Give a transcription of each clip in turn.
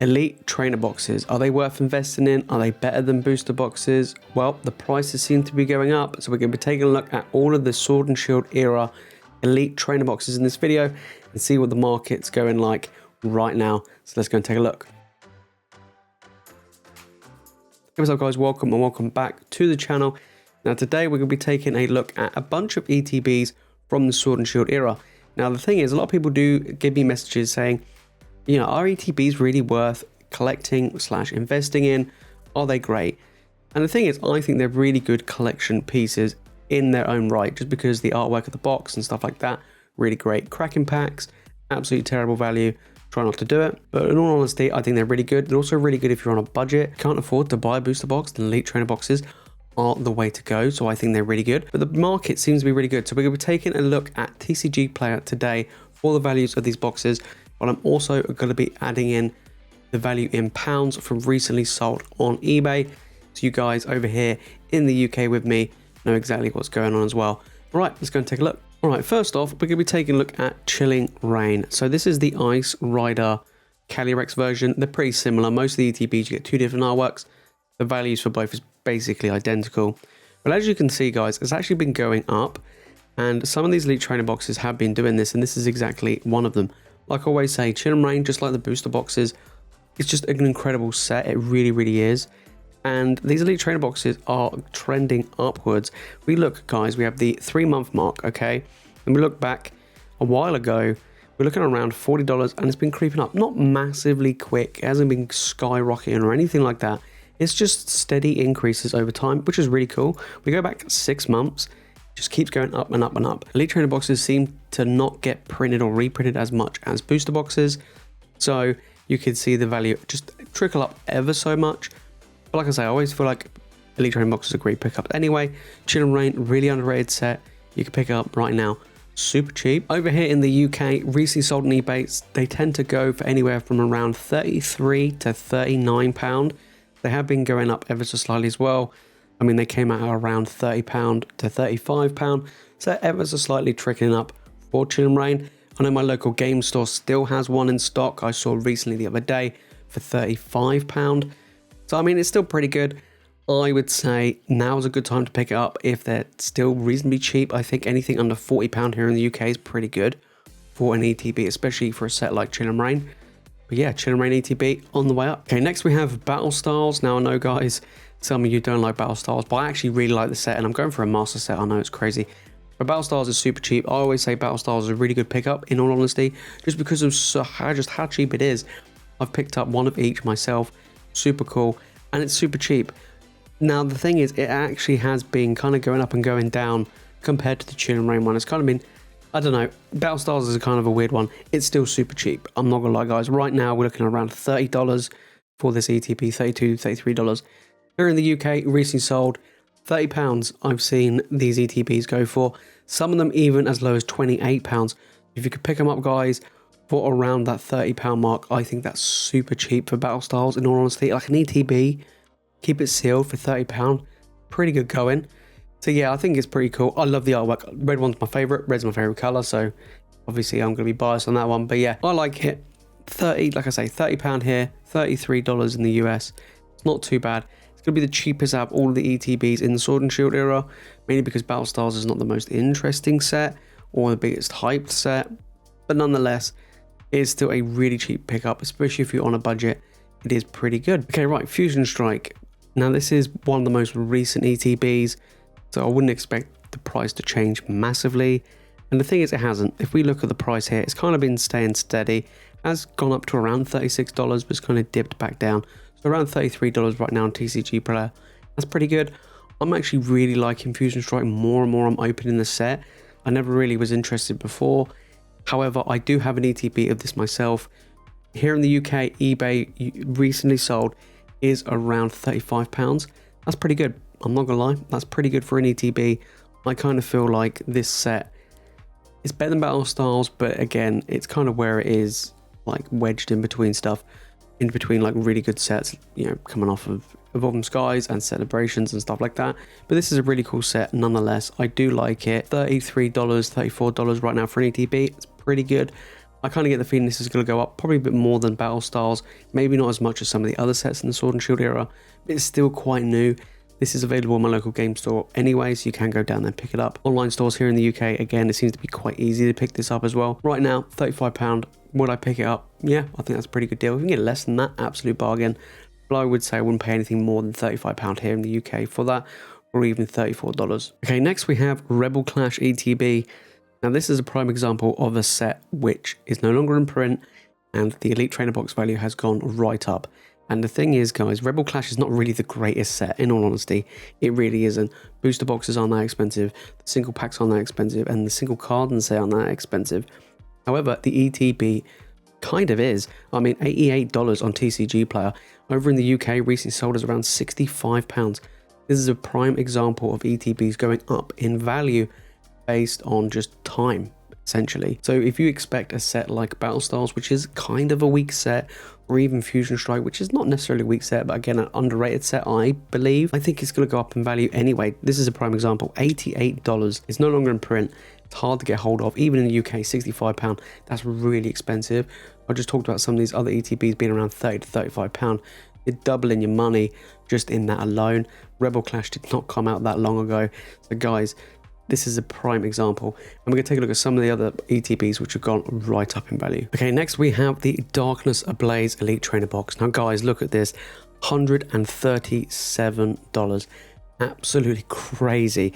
Elite trainer boxes. Are they worth investing in? Are they better than booster boxes? Well, the prices seem to be going up. So we're going to be taking a look at all of the Sword and Shield era elite trainer boxes in this video and see what the market's going like right now. So let's go and take a look. Hey, what's up guys, welcome and welcome back to the channel. Now today we're going to be taking a look at a bunch of ETBs from the Sword and Shield era. Now the thing is, a lot of people do give me messages saying, you know, are ETBs really worth collecting / investing in? Are they great? And the thing is, I think they're really good collection pieces in their own right, just because the artwork of the box and stuff like that, really great. Cracking packs, absolutely terrible value. Try not to do it. But in all honesty, I think they're really good. They're also really good if you're on a budget, can't afford to buy a booster box, then elite trainer boxes are the way to go. So I think they're really good. But the market seems to be really good. So we're going to be taking a look at TCG Player today for the values of these boxes. But I'm also going to be adding in the value in pounds from recently sold on eBay. So you guys over here in the UK with me know exactly what's going on as well. All right, let's go and take a look. All right, first off, we're going to be taking a look at Chilling Reign. So this is the Ice Rider Calyrex version. They're pretty similar. Most of the ETBs, you get two different artworks. The values for both is basically identical. But as you can see, guys, it's actually been going up. And some of these elite trainer boxes have been doing this, and this is exactly one of them. Like I always say, Chilling Reign, just like the booster boxes, it's just an incredible set. It really, really is. And these elite trainer boxes are trending upwards. We look, guys, we have the 3-month mark, okay? And we look back a while ago, we're looking around $40 and it's been creeping up. Not massively quick, it hasn't been skyrocketing or anything like that. It's just steady increases over time, which is really cool. We go back 6 months, just keeps going up and up and up. Elite trainer boxes seem to not get printed or reprinted as much as booster boxes. So you can see the value just trickle up ever so much. But like I say, I always feel like elite trainer boxes are great pickups. Anyway, Chilling Reign, really underrated set. You can pick it up right now, super cheap. Over here in the UK, recently sold on eBay, they tend to go for anywhere from around £33 to £39. They have been going up ever so slightly as well. I mean, they came out around £30 to £35. So ever so slightly trickling up for Chilling Reign. I know my local game store still has one in stock. I saw recently the other day for £35. So I mean, it's still pretty good. I would say now is a good time to pick it up if they're still reasonably cheap. I think anything under £40 here in the UK is pretty good for an ETB, especially for a set like Chilling Reign. But yeah, Chilling Reign ETB on the way up. Okay, next we have Battle Styles. Now I know, guys, some of you don't like Battle Styles, but I actually really like the set, and I'm going for a master set. I know it's crazy. But Battle Styles is super cheap. I always say Battle Styles is a really good pickup, in all honesty, just because of just how cheap it is. I've picked up one of each myself. Super cool, and it's super cheap. Now the thing is, it actually has been kind of going up and going down compared to the Chilling Reign one. It's kind of been, I don't know, Battle Styles is a kind of a weird one. It's still super cheap. I'm not gonna lie, guys. Right now we're looking at around $30 for this ETB, $32, $33. Here in the UK, recently sold £30. I've seen these ETBs go for. Some of them even as low as £28. If you could pick them up, guys, for around that £30 mark, I think that's super cheap for Battle Styles, in all honesty. Like an ETB, keep it sealed for £30, pretty good going. So yeah, I think it's pretty cool. I love the artwork. Red one's my favorite. Red's my favorite color, so obviously I'm going to be biased on that one. But yeah, I like it. Like I say, £30 here, $33 in the US. It's not too bad. It's going to be the cheapest out of all of the ETBs in the Sword and Shield era, mainly because Battle Styles is not the most interesting set or the biggest hyped set. But nonetheless, it's still a really cheap pickup, especially if you're on a budget. It is pretty good. Okay, right, Fusion Strike. Now this is one of the most recent ETBs, so I wouldn't expect the price to change massively. And the thing is, it hasn't. If we look at the price here, it's kind of been staying steady. Has gone up to around $36, but it's kind of dipped back down. So around $33 right now on TCG Player. That's pretty good. I'm actually really liking Fusion Strike more and more. I'm opening the set. I never really was interested before. However, I do have an ETB of this myself. Here in the UK, eBay recently sold is around £35. That's pretty good. I'm not gonna lie, that's pretty good for an ETB. I kind of feel like this set is better than Battle Styles, but again, it's kind of where it is, like wedged in between stuff, in between like really good sets, you know, coming off of Evolving Skies and Celebrations and stuff like that. But this is a really cool set nonetheless. I do like it. $33, $34 right now for an ETB. It's pretty good. I kind of get the feeling this is going to go up probably a bit more than Battle Styles, maybe not as much as some of the other sets in the Sword and Shield era, but it's still quite new. This is available in my local game store anyway, so you can go down there and pick it up. Online stores here in the UK, again, it seems to be quite easy to pick this up as well. Right now, £35. Would I pick it up? Yeah, I think that's a pretty good deal. If you can get less than that, absolute bargain. But I would say I wouldn't pay anything more than £35 here in the UK for that, or even $34. Okay, next we have Rebel Clash ETB. Now this is a prime example of a set which is no longer in print, and the Elite Trainer Box value has gone right up. And the thing is, guys, Rebel Clash is not really the greatest set, in all honesty. It really isn't. Booster boxes aren't that expensive, the single packs aren't that expensive, and the single cards and set aren't that expensive. However, the ETB kind of is. I mean, $88 on TCG Player. Over in the UK, recently sold as around £65. This is a prime example of ETBs going up in value based on just time, essentially. So if you expect a set like Battle Styles, which is kind of a weak set, or even Fusion Strike, which is not necessarily a weak set, but again, an underrated set, I believe, I think it's going to go up in value anyway. This is a prime example. $88. It's no longer in print. It's hard to get hold of. Even in the UK, £65. That's really expensive. I just talked about some of these other ETBs being around £30 to £35. You're doubling your money just in that alone. Rebel Clash did not come out that long ago. So guys, this is a prime example. And we're going to take a look at some of the other ETBs which have gone right up in value. Okay, next we have the Darkness Ablaze Elite Trainer Box. Now guys, look at this. $137. Absolutely crazy.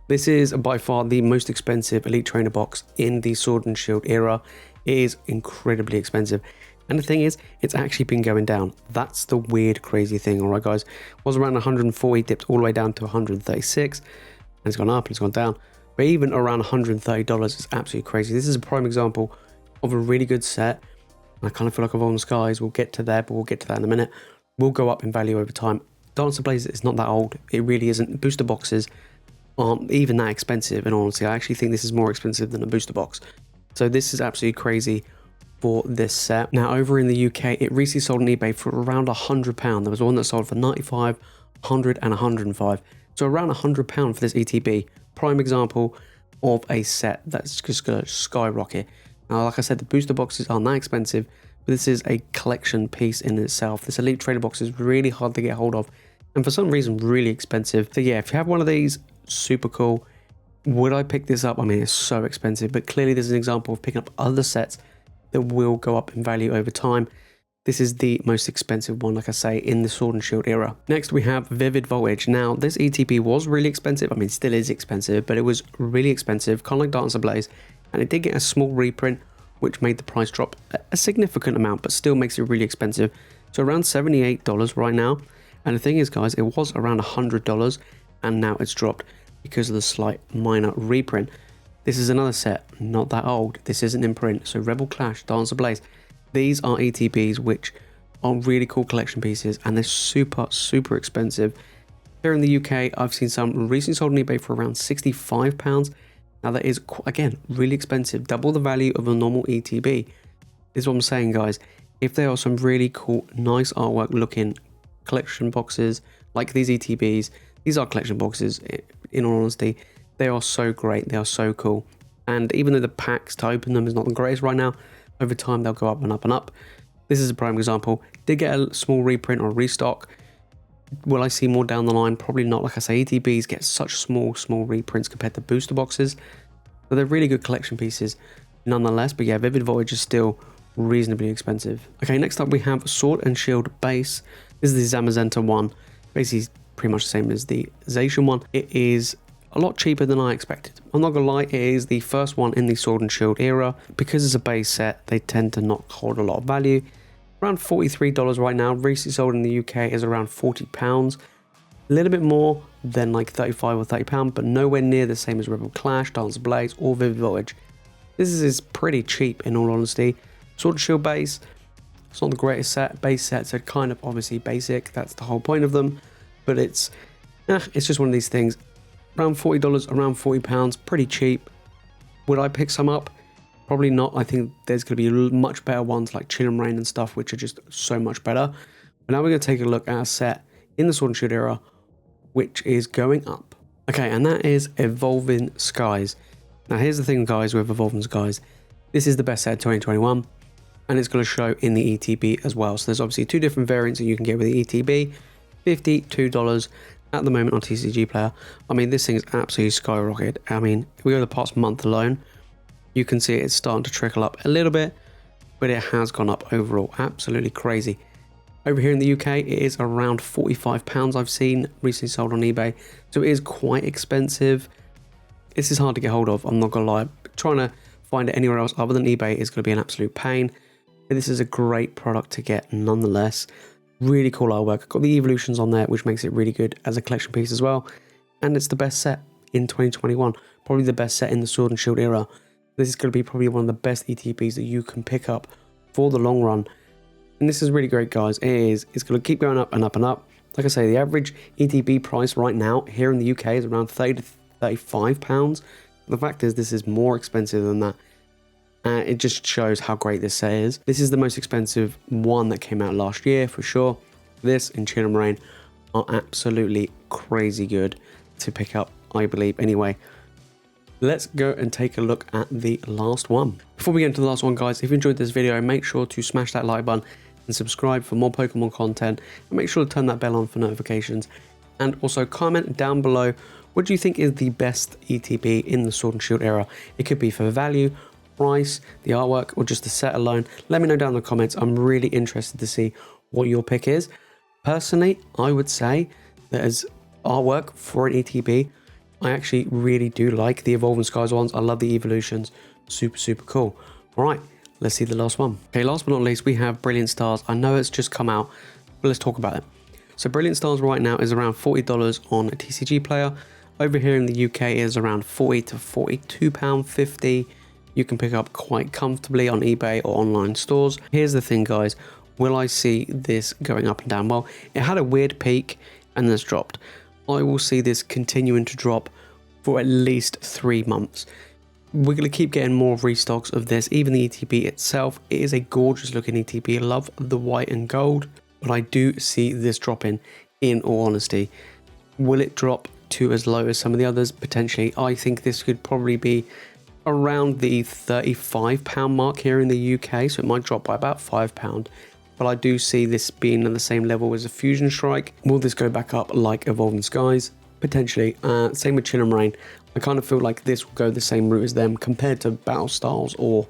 This is by far the most expensive Elite Trainer Box in the Sword and Shield era. It is incredibly expensive. And the thing is, it's actually been going down. That's the weird, crazy thing, all right, guys? It was around 140, dipped all the way down to 136, and it's gone up and it's gone down. But even around $130 is absolutely crazy. This is a prime example of a really good set. And I kind of feel like Evolving Skies, we'll get to there, but we'll get to that in a minute, will go up in value over time. Darkness Ablaze is not that old. It really isn't. Booster boxes aren't even that expensive, and honestly, I actually think this is more expensive than a booster box. So this is absolutely crazy for this set. Now over in the UK, it recently sold on eBay for around £100. There was one that sold for 95, 100 and 105. So around £100 for this ETB. Prime example of a set that's just gonna skyrocket. Now, like I said, the booster boxes aren't that expensive, but this is a collection piece in itself. This Elite Trainer Box is really hard to get hold of, and for some reason really expensive. So yeah, if you have one of these, super cool. Would I pick this up? I mean, it's so expensive, but clearly there's an example of picking up other sets that will go up in value over time. This is the most expensive one, like I say, in the Sword and Shield era. Next, we have Vivid Voltage. Now, this ETB was really expensive. I mean, still is expensive, but it was really expensive, kind of like Darkness Ablaze, and it did get a small reprint, which made the price drop a significant amount, but still makes it really expensive. So around $78 right now. And the thing is, guys, it was around $100, and now it's dropped because of the slight minor reprint. This is another set, not that old. This isn't in print. So Rebel Clash, Darkness Ablaze. These are ETBs, which are really cool collection pieces, and they're super, super expensive. Here in the UK, I've seen some recently sold on eBay for around £65. Now that is, again, really expensive, double the value of a normal ETB. This is what I'm saying, guys. If there are some really cool, nice artwork looking collection boxes, like these ETBs, these are collection boxes, in all honesty. They are so great, they are so cool. And even though the packs to open them is not the greatest right now, over time they'll go up and up and up. This is a prime example. Did get a small reprint or restock. Will I see more down the line? Probably not. Like I say, ETBs get such small reprints compared to booster boxes. But they're really good collection pieces nonetheless. But yeah, Vivid Voyage is still reasonably expensive. Okay, next up we have Sword and Shield Base. This is the Zama Zenta one. Basically pretty much the same as the Zacian one. It is a lot cheaper than I expected. I'm not gonna lie, it is the first one in the Sword and Shield era. Because it's a base set, they tend to not hold a lot of value. Around $43 right now. Recently sold in the UK is around £40. A little bit more than like £35 or £30, but nowhere near the same as Rebel Clash, Darkness Ablaze, or Vivid Voltage. This is pretty cheap in all honesty. Sword and Shield base, it's not the greatest set. Base sets are kind of obviously basic, that's the whole point of them. But it's just one of these things. Around $40, around £40, pretty cheap. Would I pick some up? Probably not. I think there's going to be much better ones like Chill and Rain and stuff, which are just so much better. But now we're going to take a look at a set in the Sword and Shield era, which is going up. Okay, and that is Evolving Skies. Now here's the thing, guys, with Evolving Skies. This is the best set of 2021, and it's going to show in the ETB as well. So there's obviously two different variants that you can get with the ETB. $52 at the moment on TCG Player. I mean, this thing is absolutely skyrocketed. I mean, if we go the past month alone, you can see it's starting to trickle up a little bit, but it has gone up overall. Absolutely crazy. Over here in the UK, it is around £45 I've seen recently sold on eBay. So it is quite expensive. This is hard to get hold of, I'm not gonna lie. Trying to find it anywhere else other than eBay is gonna be an absolute pain. But this is a great product to get nonetheless. Really cool artwork. Got the evolutions on there, which makes it really good as a collection piece as well. And it's the best set in 2021. Probably the best set in the Sword and Shield era. This is gonna be probably one of the best ETBs that you can pick up for the long run. And this is really great, guys. It's going to keep going up and up and up. Like I say, the average ETB price right now here in the UK is around 30 to 35 pounds. The fact is, this is more expensive than that. It just shows how great this set is. This is the most expensive one that came out last year for sure. This and Chin and Rain are absolutely crazy good to pick up, I believe. Anyway, let's go and take a look at the last one. Before we get into the last one, guys, if you enjoyed this video, make sure to smash that like button and subscribe for more Pokemon content, and make sure to turn that bell on for notifications. And also comment down below, what do you think is the best ETB in the Sword and Shield era? It could be for value, price, the artwork, or just the set alone. Let me know down in the comments. I'm really interested to see what your pick is. Personally, I would say that as artwork for an ETB, I actually really do like the Evolving Skies ones. I love the evolutions. Super cool. All right, let's see the last one. Okay, last but not least, we have Brilliant Stars. I know it's just come out, but let's talk about it. So Brilliant Stars right now is around $40 on a TCG Player. Over here in the UK it is around £40 to £42.50. You can pick up quite comfortably on eBay or online stores. Here's the thing, guys. Will I see this going up and down? Well, it had a weird peak and then it's dropped. I will see this continuing to drop for at least 3 months. We're going to keep getting more restocks of this. Even the ETB itself, it is a gorgeous looking ETB. I love the white and gold, but I do see this dropping in all honesty. Will it drop to as low as some of the others? Potentially. I think this could probably be around the £35 mark here in the UK, so it might drop by about £5. But I do see this being at the same level as a Fusion Strike. Will this go back up like Evolving Skies? Potentially. Same with Chin and Rain. I kind of feel like this will go the same route as them compared to Battle Styles or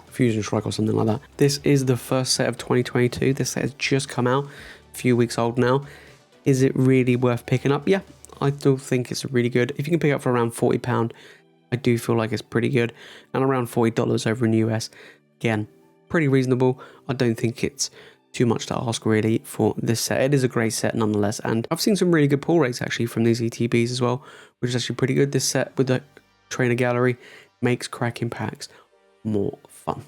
Fusion Strike or something like that. This is the first set of 2022. This set has just come out, a few weeks old now. Is it really worth picking up? Yeah, I still think it's really good. If you can pick up for around £40, I do feel like it's pretty good. And around $40 over in the US, again, pretty reasonable. I don't think it's too much to ask really for this set. It is a great set nonetheless, and I've seen some really good pull rates actually from these ETBs as well, which is actually pretty good. This set with the trainer gallery makes cracking packs more fun.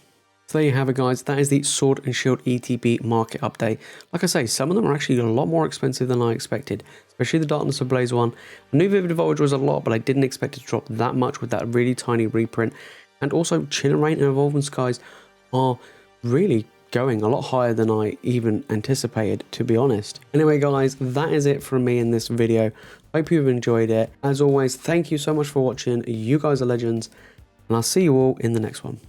So there you have it, guys. That is the Sword and Shield ETB market update. Like I say, some of them are actually a lot more expensive than I expected, especially the Darkness of Blaze one. I knew Vivid Voyage was a lot, but I didn't expect it to drop that much with that really tiny reprint. And also Chin and Rain and Evolving Skies are really going a lot higher than I even anticipated, to be honest. Anyway, guys, that is it from me in this video. Hope you've enjoyed it. As always, thank you so much for watching. You guys are legends, and I'll see you all in the next one.